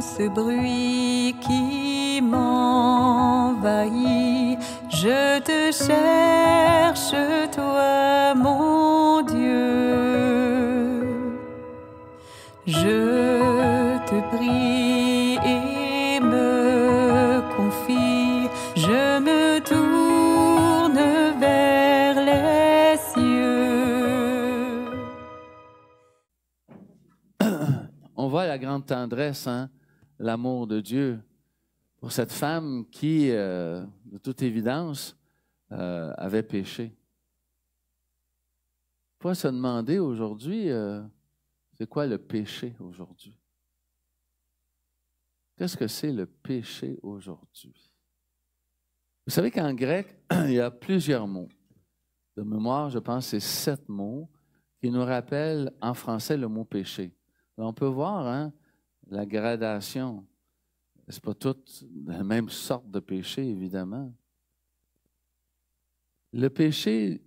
ce bruit qui m'envahit, je te cherche, toi, mon Dieu. Je te prie et me confie, je me tourne vers les cieux. On voit la grande tendresse, hein, l'amour de Dieu pour cette femme qui, de toute évidence, avait péché. Il faut se demander aujourd'hui, c'est quoi le péché aujourd'hui? Qu'est-ce que c'est le péché aujourd'hui? Vous savez qu'en grec, il y a plusieurs mots. De mémoire, je pense que c'est 7 mots qui nous rappellent en français le mot péché. On peut voir, hein, la gradation. Ce n'est pas toutes la même sorte de péché, évidemment. Le péché,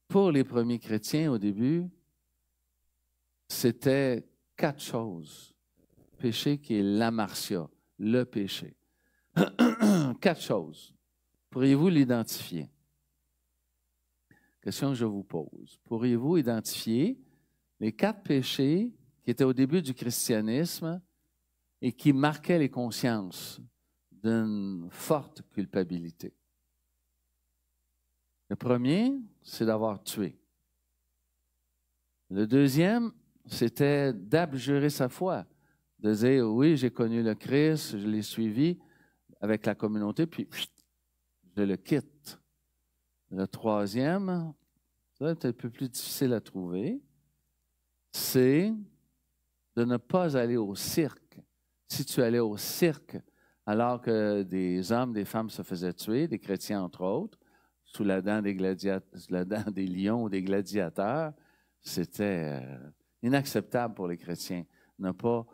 pour les premiers chrétiens au début, c'était 4 choses. Péché qui est l'amartia, le péché. 4 choses. Pourriez-vous l'identifier? Question que je vous pose. Pourriez-vous identifier les 4 péchés qui étaient au début du christianisme et qui marquaient les consciences d'une forte culpabilité? Le premier, c'est d'avoir tué. Le deuxième, c'était d'abjurer sa foi, de dire, oui, j'ai connu le Christ, je l'ai suivi avec la communauté, puis je le quitte. Le troisième, ça c'est un peu plus difficile à trouver, c'est de ne pas aller au cirque. Si tu allais au cirque alors que des hommes, des femmes se faisaient tuer, des chrétiens entre autres, sous la dent des lions ou des gladiateurs, c'était inacceptable pour les chrétiens. Ne pas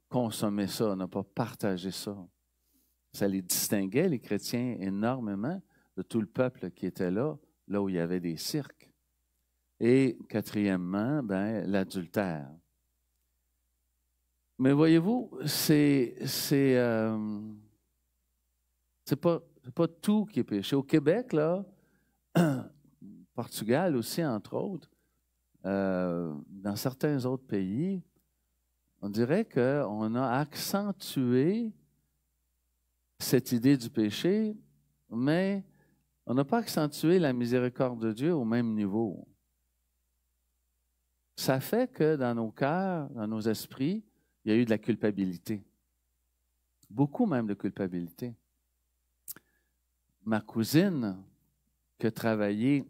consommer ça, ne pas partager ça. Ça les distinguait, les chrétiens, énormément de tout le peuple qui était là, là où il y avait des cirques. Et quatrièmement, l'adultère. Mais voyez-vous, c'est pas tout qui est péché. Au Québec, là, Portugal aussi, entre autres, dans certains autres pays, on dirait qu'on a accentué cette idée du péché, mais on n'a pas accentué la miséricorde de Dieu au même niveau. Ça fait que dans nos cœurs, dans nos esprits, il y a eu de la culpabilité. Beaucoup même de culpabilité. Ma cousine, qui a travaillé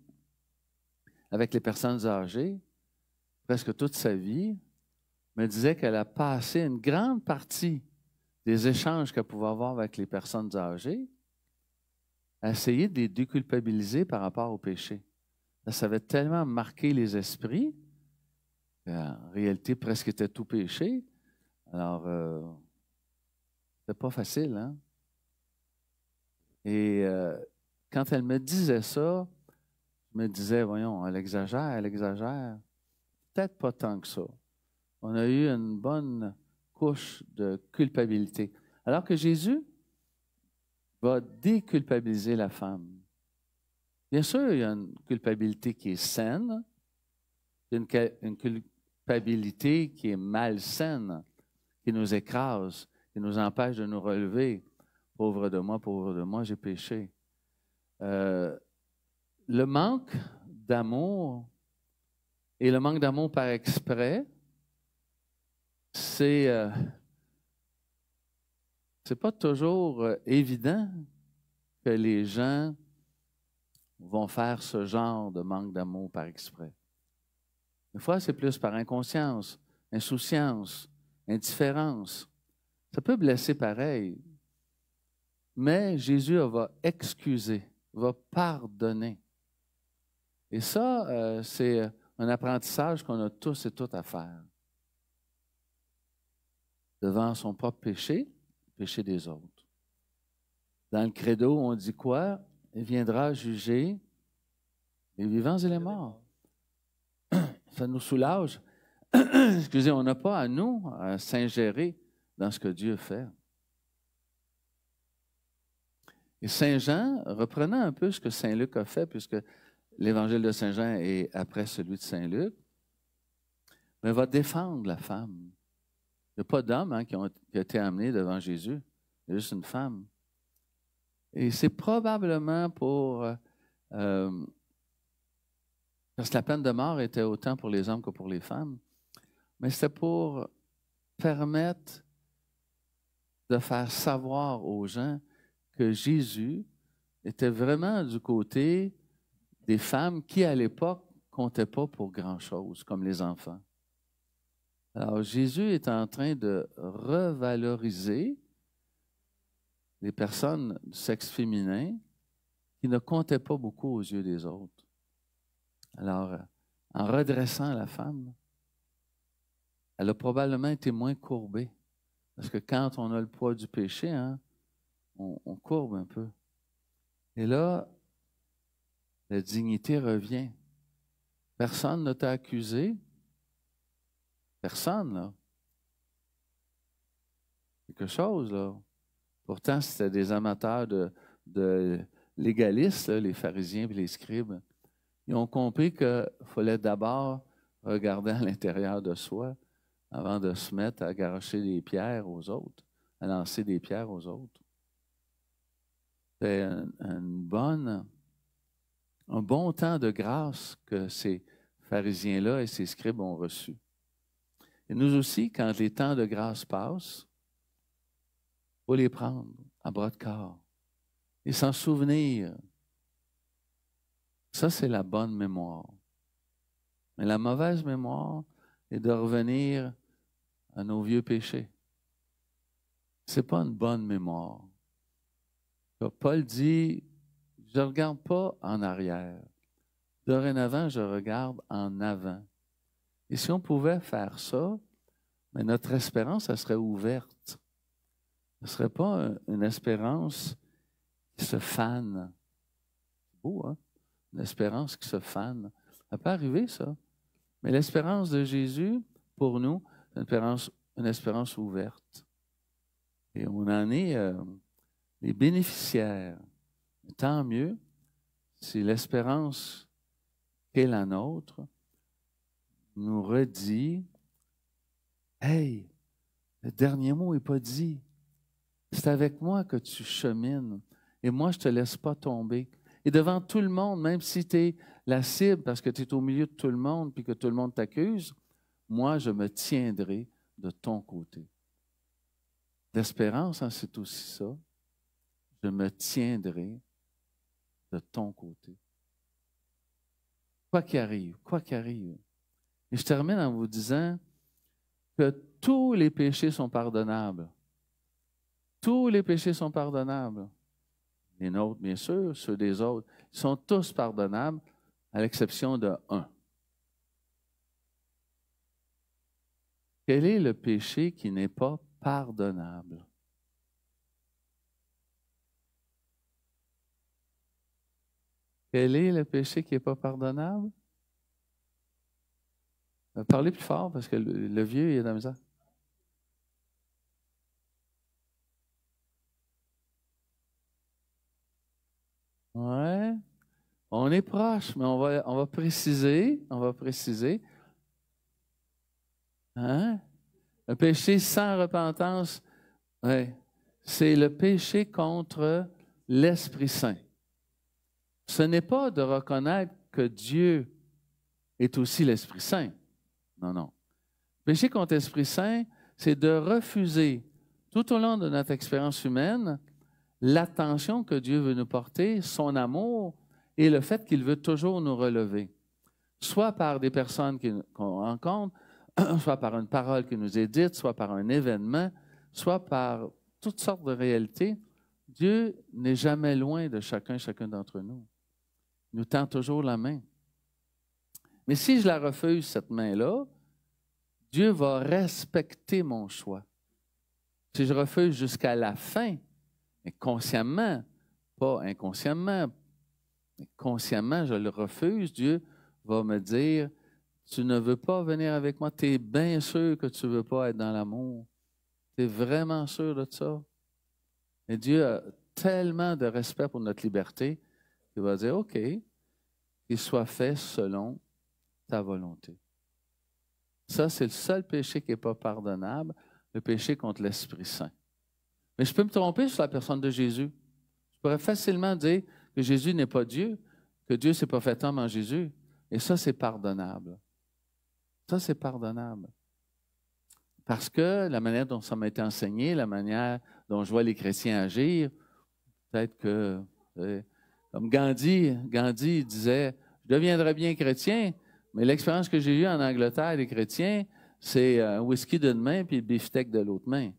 avec les personnes âgées presque toute sa vie, me disait qu'elle a passé une grande partie des échanges qu'elle pouvait avoir avec les personnes âgées à essayer de les déculpabiliser par rapport au péché. Ça avait tellement marqué les esprits qu'en réalité, presque était tout péché. Alors, c'était pas facile, hein? Et quand elle me disait ça, je me disais, voyons, elle exagère. Peut-être pas tant que ça. On a eu une bonne couche de culpabilité. Alors que Jésus va déculpabiliser la femme. Bien sûr, il y a une culpabilité qui est saine, une culpabilité qui est malsaine, qui nous écrase, qui nous empêche de nous relever. Pauvre de moi, j'ai péché. Le manque d'amour et le manque d'amour par exprès, c'est pas toujours évident que les gens vont faire ce genre de manque d'amour par exprès. Des fois, c'est plus par inconscience, insouciance, indifférence. Ça peut blesser pareil. Mais Jésus va excuser, va pardonner. Et ça, c'est un apprentissage qu'on a tous et toutes à faire. Devant son propre péché, le péché des autres. Dans le credo, on dit quoi? Il viendra juger les vivants et les morts. Ça nous soulage. Excusez, on n'a pas à nous à s'ingérer dans ce que Dieu fait. Et Saint Jean, reprenant un peu ce que Saint Luc a fait, puisque l'évangile de Saint Jean est après celui de Saint Luc, mais va défendre la femme. Il n'y a pas d'homme qui a été amené devant Jésus. Il y a juste une femme. Et c'est probablement parce que la peine de mort était autant pour les hommes que pour les femmes, mais c'était pour permettre de faire savoir aux gens que Jésus était vraiment du côté des femmes qui, à l'époque, ne comptaient pas pour grand-chose, comme les enfants. Alors, Jésus est en train de revaloriser les personnes du sexe féminin qui ne comptaient pas beaucoup aux yeux des autres. Alors, en redressant la femme, elle a probablement été moins courbée. Parce que quand on a le poids du péché, on courbe un peu. Et là, la dignité revient. Personne ne t'a accusé. Personne, là. Quelque chose, là. Pourtant, c'était des amateurs de légalistes, là, les pharisiens et les scribes. Ils ont compris qu'il fallait d'abord regarder à l'intérieur de soi avant de se mettre à garocher des pierres aux autres, à lancer des pierres aux autres. C'est un bon temps de grâce que ces pharisiens-là et ces scribes ont reçu. Et nous aussi, quand les temps de grâce passent, il faut les prendre à bras de corps et s'en souvenir. Ça, c'est la bonne mémoire. Mais la mauvaise mémoire est de revenir à nos vieux péchés. Ce n'est pas une bonne mémoire. Paul dit, je ne regarde pas en arrière. Dorénavant, je regarde en avant. Et si on pouvait faire ça, mais notre espérance, elle serait ouverte. Ce ne serait pas une espérance qui se fane. C'est beau, hein? Une espérance qui se fane. Ça peut arriver, ça. Mais l'espérance de Jésus, pour nous, c'est une espérance ouverte. Et on en est les bénéficiaires. Tant mieux si l'espérance qui est la nôtre nous redit « Hey, le dernier mot n'est pas dit. C'est avec moi que tu chemines. Et moi, je ne te laisse pas tomber. » Et devant tout le monde, même si tu es la cible parce que tu es au milieu de tout le monde puis que tout le monde t'accuse, moi, je me tiendrai de ton côté. L'espérance, c'est aussi ça. Je me tiendrai de ton côté. Quoi qu'il arrive, quoi qu'il arrive. Et je termine en vous disant que tous les péchés sont pardonnables. Tous les péchés sont pardonnables. Les nôtres, bien sûr, ceux des autres, ils sont tous pardonnables, à l'exception de un. Quel est le péché qui n'est pas pardonnable? Quel est le péché qui n'est pas pardonnable? Parlez plus fort parce que le vieux, il est dans la misère. Ouais. On est proche, mais on va préciser. On va préciser. Hein? Le péché sans repentance, ouais, c'est le péché contre l'Esprit Saint. Ce n'est pas de reconnaître que Dieu est aussi l'Esprit Saint. Non, non. Le péché contre l'Esprit Saint, c'est de refuser, tout au long de notre expérience humaine, l'attention que Dieu veut nous porter, son amour et le fait qu'il veut toujours nous relever. Soit par des personnes qu'on rencontre, soit par une parole qui nous est dite, soit par un événement, soit par toutes sortes de réalités. Dieu n'est jamais loin de chacun d'entre nous. Il nous tend toujours la main. Mais si je la refuse, cette main-là, Dieu va respecter mon choix. Si je refuse jusqu'à la fin, mais consciemment, pas inconsciemment, mais consciemment, je le refuse, Dieu va me dire, tu ne veux pas venir avec moi, tu es bien sûr que tu ne veux pas être dans l'amour. Tu es vraiment sûr de ça? Et Dieu a tellement de respect pour notre liberté qu'il va dire, OK, qu'il soit fait selon ta volonté. Ça, c'est le seul péché qui n'est pas pardonnable, le péché contre l'Esprit Saint. Mais je peux me tromper sur la personne de Jésus. Je pourrais facilement dire que Jésus n'est pas Dieu, que Dieu s'est pas fait homme en Jésus. Et ça, c'est pardonnable. Ça, c'est pardonnable. Parce que la manière dont ça m'a été enseigné, la manière dont je vois les chrétiens agir, peut-être que, comme Gandhi disait, je deviendrai bien chrétien, mais l'expérience que j'ai eue en Angleterre des chrétiens, c'est un whisky d'une main puis le beefsteak de l'autre main.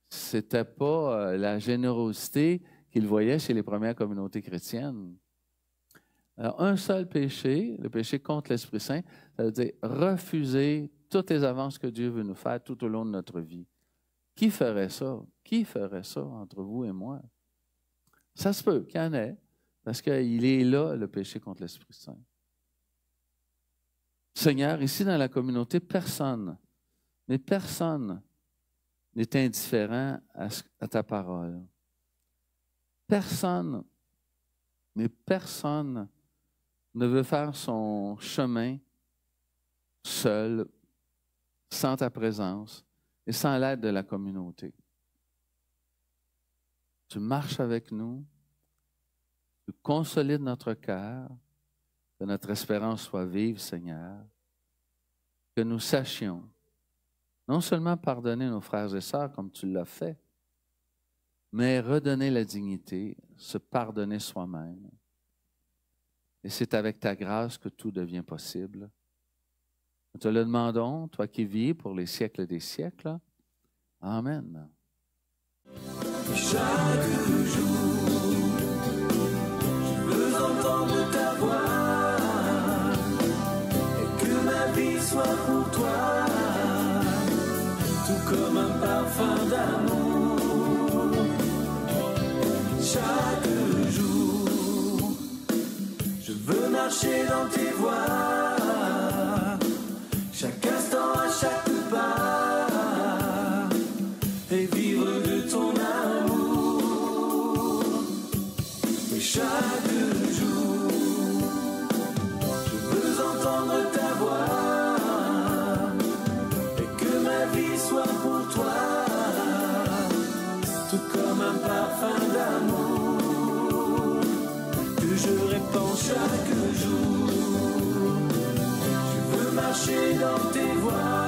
C'était pas la générosité qu'ils voyaient chez les premières communautés chrétiennes. Alors, un seul péché, le péché contre l'Esprit Saint, ça veut dire refuser toutes les avances que Dieu veut nous faire tout au long de notre vie. Qui ferait ça? Qui ferait ça entre vous et moi? Ça se peut qu'il y en ait, parce qu'il est là, le péché contre l'Esprit Saint. Seigneur, ici dans la communauté, personne, mais personne n'est indifférent à ta parole. Personne, mais personne ne veut faire son chemin seul, sans ta présence et sans l'aide de la communauté. Tu marches avec nous, tu consolides notre cœur, que notre espérance soit vive, Seigneur, que nous sachions non seulement pardonner nos frères et sœurs comme tu l'as fait, mais redonner la dignité, se pardonner soi-même. Et c'est avec ta grâce que tout devient possible. Nous te le demandons, toi qui vis pour les siècles des siècles. Amen. Chaque jour, je veux entendre ta voix et que ma vie soit pour toi, tout comme un parfum d'amour. Chaque jour, je veux marcher dans tes voies. Chaque instant, à chaque pas, et vivre de ton amour. Et chaque jour, je veux entendre ta voix, et que ma vie soit pour toi, tout comme un parfum d'amour, que je répands chaque jour. Marcher dans tes voies.